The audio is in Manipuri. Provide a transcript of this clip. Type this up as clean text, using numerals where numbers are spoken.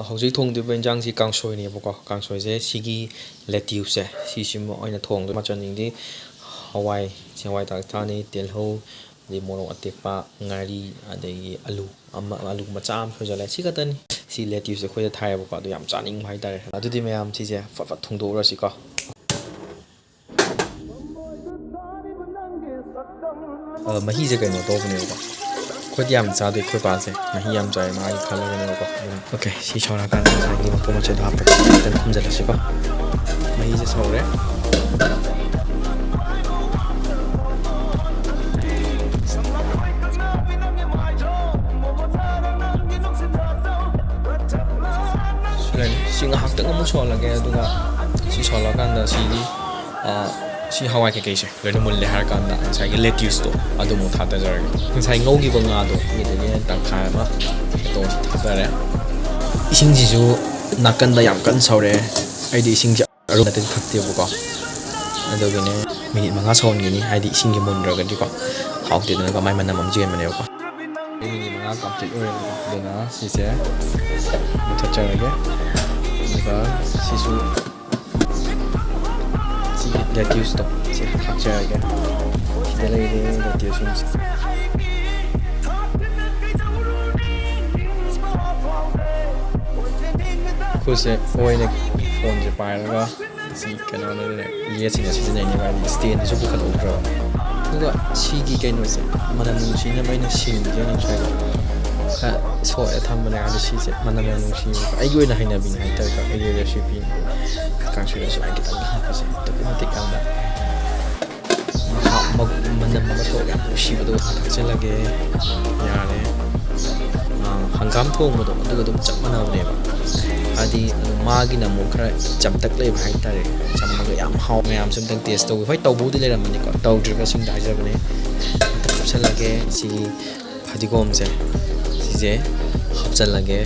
ꯍꯧꯖꯤꯛ ꯊꯣꯡꯗꯣꯏꯕ ꯏꯟꯖꯥꯡꯁꯤ ꯀꯥꯡꯁꯣꯏꯅꯦꯕꯀꯣ ꯀꯥꯡꯁꯣꯏꯁꯦ ꯁꯤꯒꯤ ꯂꯦꯇ꯭ꯌꯨꯁꯁꯦ ꯁꯤꯁꯤꯃ ꯑꯣꯏꯅ ꯊꯣꯡꯗꯣꯏ ꯃꯆꯜꯁꯤꯡꯗꯤ ꯍꯋꯥꯏ ꯊꯥꯛꯊꯥꯅꯤ ꯇꯤꯜꯍꯧ ꯑꯗꯩ ꯃꯣꯔꯣꯛ ꯑꯇꯦꯛꯄ ꯉꯥꯔꯤ ꯑꯗꯒꯤ ꯑꯂꯨ ꯃꯆꯥ ꯑꯃ ꯁꯣꯏꯖꯜꯂꯦ ꯁꯤ ꯈꯛꯇꯅꯤ ꯁꯤ ꯂꯦꯇ꯭ꯌꯨꯁꯁꯦ ꯑꯩꯈꯣꯏꯗ ꯊꯥꯏꯌꯦꯕꯀꯣ ꯑꯗꯨ ꯌꯥꯝ ꯆꯥꯅꯤꯡꯕ ꯍꯥꯏꯇꯥꯔꯦ ꯑꯗꯨꯗꯤ ꯃꯌꯥꯝ ꯁꯤꯁꯦ ꯐꯠ ꯊꯣꯡꯗꯣꯛꯎꯔꯁꯤꯀꯣ ꯃꯍꯤꯁꯦ ꯀꯩꯅꯣ ꯇꯧꯕꯅꯦꯕꯀꯣ ꯑꯩꯈꯣꯏꯗꯤ ꯌꯥꯝ ꯆꯥꯗꯦ ꯑꯩꯈꯣꯏ ꯄꯥꯁꯦ ꯃꯍꯤ ꯌꯥꯝ ꯆꯥꯏ ꯃꯥꯒꯤ ꯈꯜꯂꯒꯅꯦꯕꯀꯣ ꯑꯗꯨꯅ ꯑꯣꯀꯦ ꯁꯤ ꯁꯧꯔꯀꯥꯟꯗ ꯉꯁꯥꯏꯒꯤ ꯃꯄꯣꯠ ꯃꯆꯩꯗꯣ ꯍꯥꯞꯄꯒ ꯈꯤꯇꯪ ꯈꯨꯝꯖꯤꯜꯂꯁꯤꯀꯣ ꯃꯍꯤꯁꯦ ꯁꯧꯔꯦ ꯁꯤ ꯉꯥꯏꯍꯥꯛꯇꯪ ꯑꯃꯨꯛ ꯁꯧꯍꯜꯂꯒꯦ ꯑꯗꯨꯒ ꯁꯤ ꯁꯧꯍꯜꯂꯀꯥꯟꯗ ꯁꯤ ꯍꯋꯥꯏ ꯀꯩꯀꯩꯁꯦ ꯂꯣꯏꯅ ꯃꯨꯜꯂꯦ ꯍꯥꯏꯔꯀꯥꯟꯗ ꯉꯁꯥꯏꯒꯤ ꯂꯦꯇ꯭ꯌꯨꯁꯇꯣ ꯑꯗꯨ ꯑꯃꯨꯛ ꯊꯥꯗꯖꯔꯒꯦ ꯉꯁꯥꯏ ꯉꯧꯈꯤꯕ ꯉꯥꯗꯣ ꯑꯗꯨꯗꯒꯤ ꯇꯪꯈꯥꯏ ꯑꯃ ꯇꯣꯡꯁꯤ ꯊꯥꯗꯔꯦ ꯏꯁꯤꯡꯁꯤꯁꯨ ꯅꯥꯀꯟꯗ ꯌꯥꯝ ꯀꯟꯅ ꯁꯧꯔꯛꯑꯦ ꯑꯩꯗꯤ ꯏꯁꯤꯡꯁꯦ ꯑꯔꯨꯕꯗꯗꯤ ꯊꯛꯇꯦꯕꯀꯣ ꯑꯗꯨꯒꯤꯅꯦ ꯃꯤꯅꯤꯠ 5 ꯁꯧꯍꯟꯈꯤꯅꯤ ꯍꯥꯏꯗꯤ ꯏꯁꯤꯡꯁꯦ ꯃꯨꯟꯗ꯭ꯔꯒꯗꯤꯀꯣ ꯍꯥꯎꯇꯦꯗꯅꯀꯣ ꯃꯥꯏ ꯃꯅꯝ ꯑꯃ ꯆꯦꯟꯕꯅꯦꯕꯀꯣ ꯃꯤꯅꯤꯠ 5 ꯀꯝꯄ꯭ꯂꯤꯠ ꯑꯣꯏꯔꯦꯕꯀꯣ ꯑꯗꯨꯅ ꯁꯤꯁꯦ ꯃꯨꯊꯠꯆꯔꯒꯦ ꯑꯗꯨꯒ ꯁꯤꯁꯨ ꯁꯤꯒꯤ ꯂꯦꯇ꯭ꯌꯨꯁꯇꯣ ꯁꯤ ꯊꯥꯛꯆꯔꯒꯦ ꯁꯤꯗ ꯂꯩꯔꯦ ꯂꯦꯇ꯭ꯌꯨꯁꯁꯤꯡꯁꯦ ꯈꯨꯠꯁꯦ ꯑꯣꯏꯅ ꯐꯣꯟꯁꯦ ꯄꯥꯏꯔꯒ ꯁꯤ ꯀꯩꯅꯣꯅ ꯌꯦꯠꯁꯤꯅ ꯁꯤꯖꯤꯟꯅꯩꯅꯦꯕ ꯍꯥꯏꯗꯤ ꯁ꯭ꯇꯦꯟꯗꯁꯨ ꯄꯨꯈꯠꯍꯧꯗ꯭ꯔꯕ ꯑꯗꯨꯒ ꯁꯤꯒꯤ ꯀꯩꯅꯣꯁꯦ ꯃꯅꯝ ꯅꯨꯡꯁꯤꯅꯕ ꯑꯩꯅ ꯁꯤꯡꯁꯦ ꯑꯣꯏꯅ ꯉꯁꯥꯏ ꯈꯔ ꯁꯣꯛꯑꯦ ꯊꯝꯕꯅꯦ ꯑꯗꯣ ꯁꯤꯁꯦ ꯃꯅꯝ ꯌꯥꯝ ꯅꯨꯡꯁꯤꯕ ꯑꯩꯒꯤ ꯑꯣꯏꯅ ꯍꯩꯅꯕꯤꯅꯤ ꯍꯥꯏꯇꯥꯔꯦꯀꯣ ꯑꯩꯒꯤ ꯔꯦꯁꯤꯄꯤꯅꯤ ꯀꯥꯡꯁꯣꯏꯗ ꯁꯨꯃꯥꯏꯅ ꯈꯤꯇꯪ ꯍꯥꯞꯄꯁꯦ ꯑꯗꯨꯛꯀꯤ ꯃꯇꯤꯛ ꯌꯥꯝꯅ ꯃꯅꯝ ꯑꯃ ꯊꯣꯛꯑꯒ ꯌꯥꯝ ꯅꯨꯡꯁꯤꯕꯗꯣ ꯊꯥꯛꯆꯤꯜꯂꯒꯦ ꯌꯥꯔꯦ ꯍꯪꯒꯥꯝ ꯊꯣꯡꯕꯗꯣ ꯑꯗꯨꯒ ꯑꯗꯨꯝ ꯆꯞ ꯃꯥꯟꯅꯕꯅꯦꯕ ꯍꯥꯏꯗꯤ ꯃꯥꯒꯤꯅ ꯑꯃꯨꯛ ꯈꯔ ꯆꯝꯇꯛ ꯂꯩꯕ ꯍꯥꯏꯇꯥꯔꯦ ꯆꯝꯃꯒ ꯌꯥꯝ ꯍꯥꯎ ꯃꯌꯥꯝꯁꯨ ꯑꯝꯇꯪ ꯇꯦꯁ ꯇꯧꯋꯤ ꯍꯣꯏ ꯇꯧꯕꯕꯨꯗꯤ ꯂꯩꯔꯝꯃꯅꯤꯀꯣ ꯇꯧꯗ꯭ꯔꯤꯕꯁꯤꯡꯗ ꯍꯥꯏꯖꯕꯅꯦ ꯑꯝꯇ ꯍꯥꯞꯆꯜꯂꯒꯦ ꯁꯤꯒꯤ ꯐꯗꯤꯒꯣꯝꯁꯦ ꯁꯤꯁꯦ ꯍꯥꯞꯆꯜꯂꯒꯦ